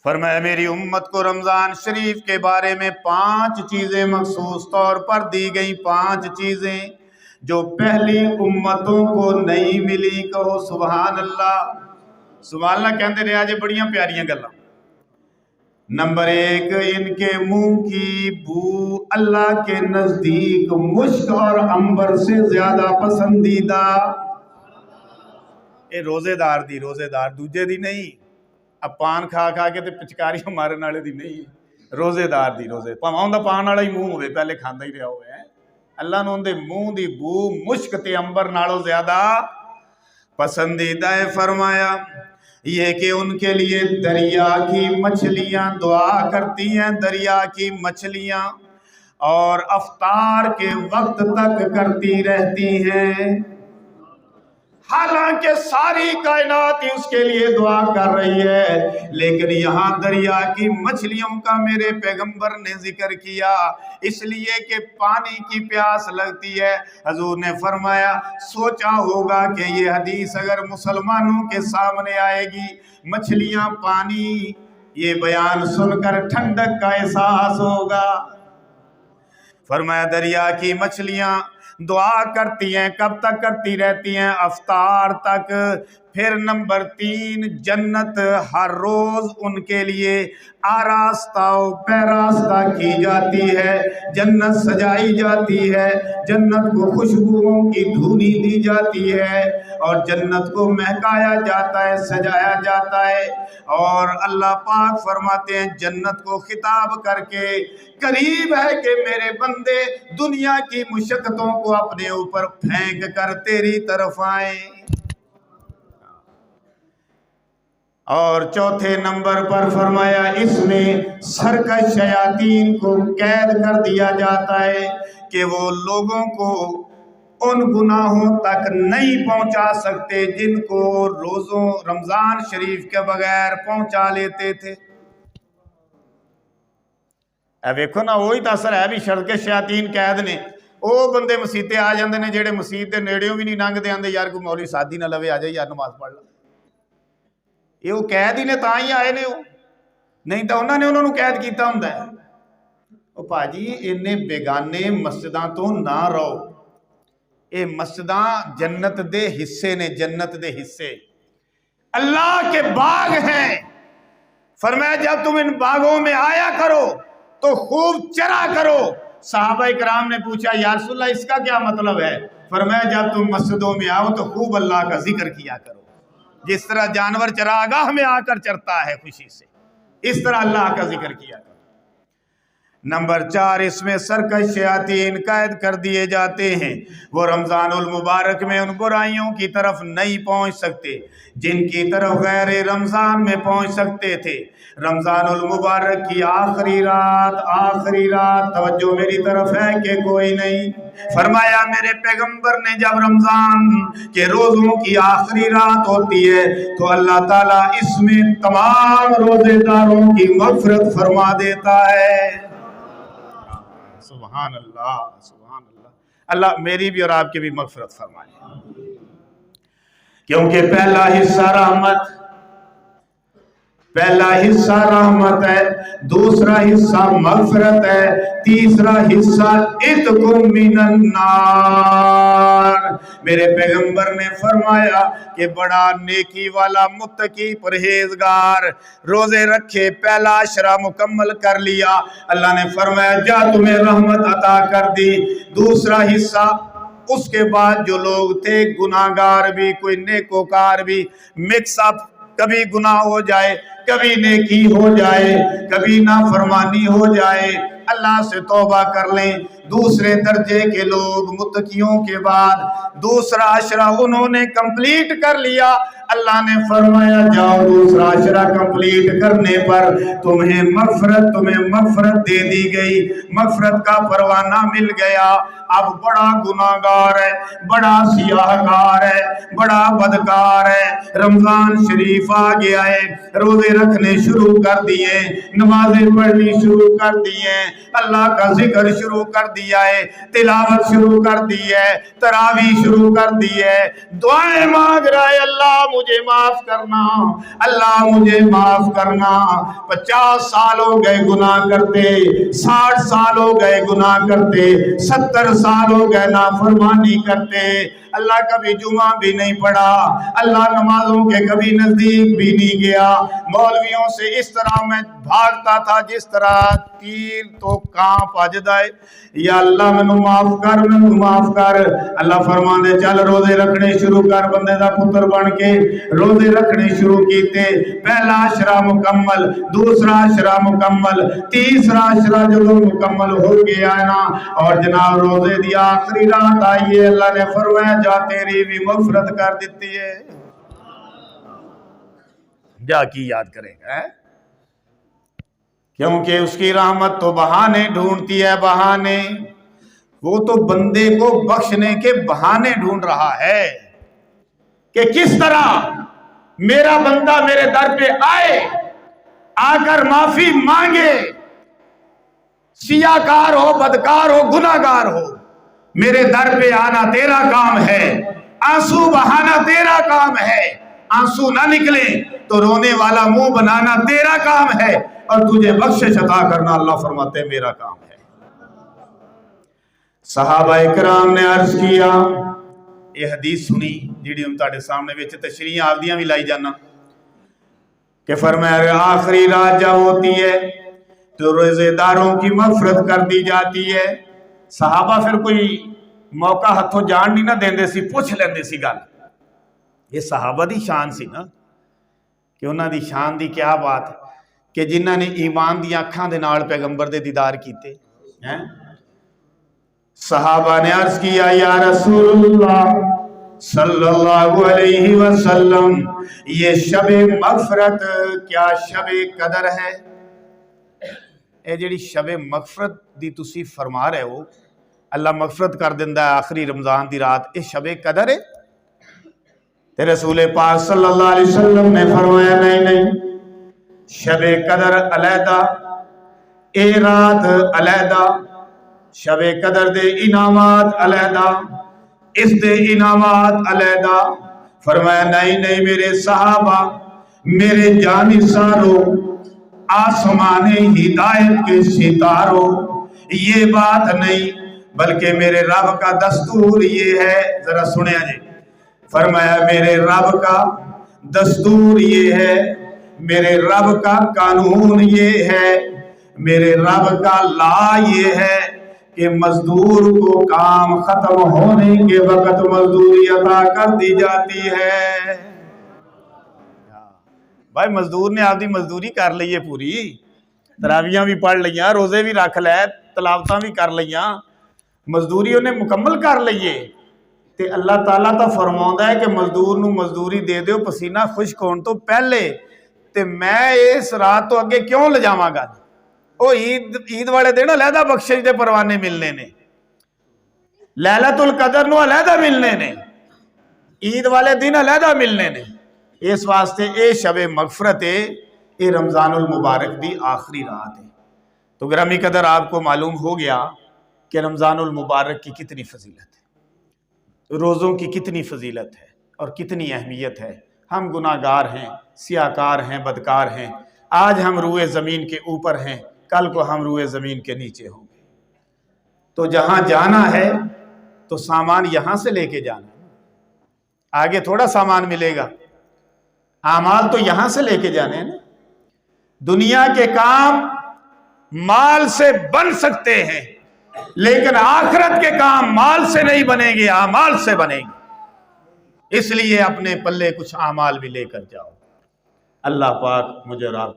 फरमाया मेरी उम्मत को रमज़ान शरीफ के बारे में 5 चीज़ें मखसूस तौर पर दी गई, 5 चीज़ें जो पहली उम्मतों को नहीं मिली। कहो सुभान अल्लाह। सुभान अल्लाह कहते रहे आज बड़ियां प्यारियां गल्लां। नंबर 1, इनके मुंह की बू अल्लाह के नजदीक मुश्क और अंबर से ज्यादा पसंदीदा। ये रोजेदार दी, रोजेदार दूजे दी नहीं, अब पान खा खा के पिचकारियां मारन वाले दी नहीं, रोजेदार दी। रोजे भावें उनका पान वाला ही मुंह होवे, पहले खांदा ही रहा होवे, अल्लाह ने उनके मुंह की बू मुश्क ते अंबर नालों ज्यादा पसंदीदा है। फरमाया ये कि उनके लिए दरिया की मछलियां दुआ करती हैं, दरिया की मछलियां, और अफ्तार के वक्त तक करती रहती हैं। हालांकि सारी कायनात ही उसके लिए दुआ कर रही है, लेकिन यहाँ दरिया की मछलियों का मेरे पैगंबर ने जिक्र किया इसलिए कि पानी की प्यास लगती है। हजूर ने फरमाया सोचा होगा कि ये हदीस अगर मुसलमानों के सामने आएगी, मछलियां पानी, ये बयान सुनकर ठंडक का एहसास होगा। फरमाया दरिया की मछलियां दुआ करती हैं, कब तक करती रहती हैं? अफ्तार तक। फिर नंबर 3, जन्नत हर रोज उनके लिए आरास्ता पैरास्ता की जाती है, जन्नत सजाई जाती है, जन्नत को खुशबुओं की धुनी दी जाती है और जन्नत को महकाया जाता है, सजाया जाता है। और अल्लाह पाक फरमाते हैं जन्नत को खिताब करके, करीब है कि मेरे बंदे दुनिया की मुशक्कतों को अपने ऊपर फेंक कर तेरी तरफ आए। और चौथे नंबर पर फरमाया इसमें सरकश शयातीन को कैद कर दिया जाता है कि वो लोगों को उन गुनाहों तक नहीं पहुंचा सकते जिनको रोज़ों रमज़ान शरीफ के बगैर पहुंचा लेते थे। वेखो ना, वही तो असर है भी सड़के शयातीन कैद ने। वो बंदे मसीते आ जाते हैं जेडे मसीत के नेड़ियों भी नहीं लंघते, आते यार कोई मौलवी सादी ना लवे, आ जाए यार नमाज पढ़ ला। ये वो कैद ही ने, तां ही आए ने, वो नहीं तो उन्होंने उन्होंने कैद किया हुंदा है। ओ भाजी इन्ने बेगाने मस्जिदां तो ना रहो, ये मस्जिदां जन्नत दे हिस्से ने, जन्नत दे हिस्से अल्लाह के बाग हैं। फरमाया जब तुम इन बागों में आया करो तो खूब चरा करो। सहाबा इकराम ने पूछा या रसूलल्लाह इसका क्या मतलब है? फरमाया जब तुम मस्जिदों में आओ तो खूब अल्लाह का जिक्र किया करो, जिस तरह जानवर चरागाह में आकर चरता है खुशी से, इस तरह अल्लाह का जिक्र किया करो। नंबर 4, इसमें सरकश शयातीन कैद कर दिए जाते हैं, वो रमज़ानुल मुबारक में उन बुराइयों की तरफ नहीं पहुंच सकते जिनकी तरफ गैर रमज़ान में पहुंच सकते थे। रमज़ानुल मुबारक की आखिरी रात तवज्जो मेरी तरफ है कि कोई नहीं। फरमाया मेरे पैगंबर ने जब रमज़ान के रोज़ों की आखिरी रात होती है तो अल्लाह ताला इसमें तमाम रोज़ेदारों की मग़फ़िरत फरमा देता है। सुभान अल्लाह, सुभान अल्लाह। अल्लाह मेरी भी और आपकी भी मग़फ़िरत फरमाए, क्योंकि पहला हिस्सा रहमत है, दूसरा हिस्सा मग़फ़िरत है, तीसरा हिस्सा इत्कुम मिनन नार। मेरे पैगंबर ने फरमाया कि बड़ा नेकी वाला मुत्तकी परहेजगार रोजे रखे, पहला अशरा मुकम्मल कर लिया, अल्लाह ने फरमाया जा तुम्हें रहमत अता कर दी। दूसरा हिस्सा उसके बाद जो लोग थे गुनाहगार भी कोई नेकोकार भी, मिक्स अप, कभी गुनाह हो जाए, कभी नेकी हो जाए, कभी नाफरमानी हो जाए, अल्लाह से तौबा कर लें। दूसरे दर्जे के लोग मुत्तकियों के बाद दूसरा अशरा उन्होंने कंप्लीट कर लिया, अल्लाह ने फरमाया जाओ दूसरा अशरा कंप्लीट करने पर तुम्हें मग़फ़िरत दे दी गई, मग़फ़िरत का परवाना मिल गया। अब बड़ा गुनाहगार है, बड़ा सियाहकार है, बड़ा बदकार है, रमज़ान शरीफ आ गया है, रोजे रखने शुरू कर दिए, नमाजें पढ़नी शुरू कर दी हैं, اللہ کا ذکر شروع کر دیا ہے، تلاوت شروع کر دی ہے، تراویح شروع کر دی ہے، دعائیں مانگ رہا ہے اللہ مجھے معاف کرنا، اللہ مجھے معاف کرنا۔ 50 سال ہو گئے گناہ کرتے، 60 سال ہو گئے گناہ کرتے، 70 سال ہو گئے نافرمانی کرتے، اللہ کبھی جمعہ بھی نہیں پڑھا، اللہ نمازوں کے کبھی نزدیک بھی نہیں گیا، مولویوں سے اس طرح میں بھاگتا تھا جس طرح تیر تو کانپ اجدا ہے، یا اللہ میں معاف کر، میں معاف کر۔ اللہ فرماندے چل روزے رکھنے شروع کر، بندے دا پتر بن کے روزے رکھنے شروع کیتے، پہلا عشرہ مکمل، دوسرا عشرہ مکمل، تیسرا عشرہ جب مکمل ہو گیا ہے نا، اور جناب روزے دی آخری رات آئیے، اللہ نے فرمایا جا تیری بھی مغفرت کر دیتی ہے، جا کی یاد کرے گا، کیونکہ اس کی رحمت تو بہانے ڈھونڈتی ہے، بہانے، وہ تو بندے کو بخشنے کے بہانے ڈھونڈ رہا ہے کہ کس طرح میرا بندہ میرے در پہ آئے، آ کر معافی مانگے، سیاکار ہو، بدکار ہو، گناہگار ہو، میرے در پہ آنا تیرا کام ہے، آنسو بہانا تیرا کام ہے، آنسو نہ نکلے تو رونے والا منہ بنانا تیرا کام ہے، اور تجھے بخشش عطا کرنا اللہ فرماتے ہیں میرا کام ہے۔ صحابہ اکرام نے عرض کیا، یہ حدیث سنی جیڑی ہم تاڑے سامنے ویچے تشریح آفدیاں بھی لائی جانا، کہ فرمایا آخری رات جب ہوتی ہے تو روزے داروں کی مغفرت کر دی جاتی ہے۔ صحابہ پھر کوئی موقع ہتھوں جان نہیں نہ دیندے سی، پوچھ لیندے سی گل، یہ صحابہ دی شان سی نا، کہ انہاں دی شان دی کیا بات کہ جنہاں نے ایمان دی آنکھاں دے نال پیغمبر دے دیدار کیتے ہیں۔ صحابہ نے عرض کیا یا رسول اللہ صلی اللہ علیہ وسلم، یہ شب مغفرت کیا شب قدر ہے؟ اے جڑی شب مغفرت دی تسی فرما رہے ہو، اللہ مغفرت کر دیندہ ہے آخری رمضان دی رات، اے شب قدر ہے؟ تے رسول پاک صلی اللہ علیہ وسلم نے فرمایا نہیں نہیں، شب قدر علیحدہ، اے رات علیحدہ، شب قدر دے انعامات علیحدہ، اس دے انعامات علیحدہ۔ فرمایا نہیں نہیں میرے صحابہ، میرے جانثاروں، آسمان ہدایت کے ستاروں، یہ بات نہیں بلکہ میرے رب کا دستور یہ ہے، ذرا سنیں جی، فرمایا میرے رب کا دستور یہ ہے، میرے رب کا قانون یہ ہے، میرے رب کا لا یہ ہے کہ مزدور کو کام ختم ہونے کے وقت مزدوری عطا کر دی جاتی ہے۔ بھائی مزدور نے آپ دی مزدوری کر لئیے پوری، تراویحاں بھی پڑھ لئیاں، روزے بھی رکھ لے، تلاوتاں بھی کر لئیاں، مزدوری انہیں مکمل کر لئیے، تے اللہ تعالیٰ تا فرماؤں ہے کہ مزدور نو مزدوری دے دیو پسینہ خشک ہون تو پہلے، تے میں اس رات تو اگے کیوں لے جاواں گا؟ او عید والے دن علیحدہ بخشش دے پروانے ملنے نے، لیلۃ القدر نو علیحدہ ملنے نے، عید والے دن علیحدہ ملنے نے، اس واسطے اے شب مغفرت ہے، اے رمضان المبارک دی آخری رات ہے۔ تو گرامی قدر آپ کو معلوم ہو گیا کہ رمضان المبارک کی کتنی فضیلت ہے، روزوں کی کتنی فضیلت ہے اور کتنی اہمیت ہے۔ ہم گناہگار ہیں، سیاکار ہیں، بدکار ہیں، آج ہم روئے زمین کے اوپر ہیں، کل کو ہم روئے زمین کے نیچے ہوں گے، تو جہاں جانا ہے تو سامان یہاں سے لے کے جانا ہے، آگے تھوڑا سامان ملے گا، اعمال تو یہاں سے لے کے جانے ہیں نا۔ دنیا کے کام مال سے بن سکتے ہیں لیکن آخرت کے کام مال سے نہیں بنیں گے، اعمال سے بنیں گے، اس لیے اپنے پلے کچھ اعمال بھی لے کر جاؤ۔ اللہ پاک مجھے اور آپ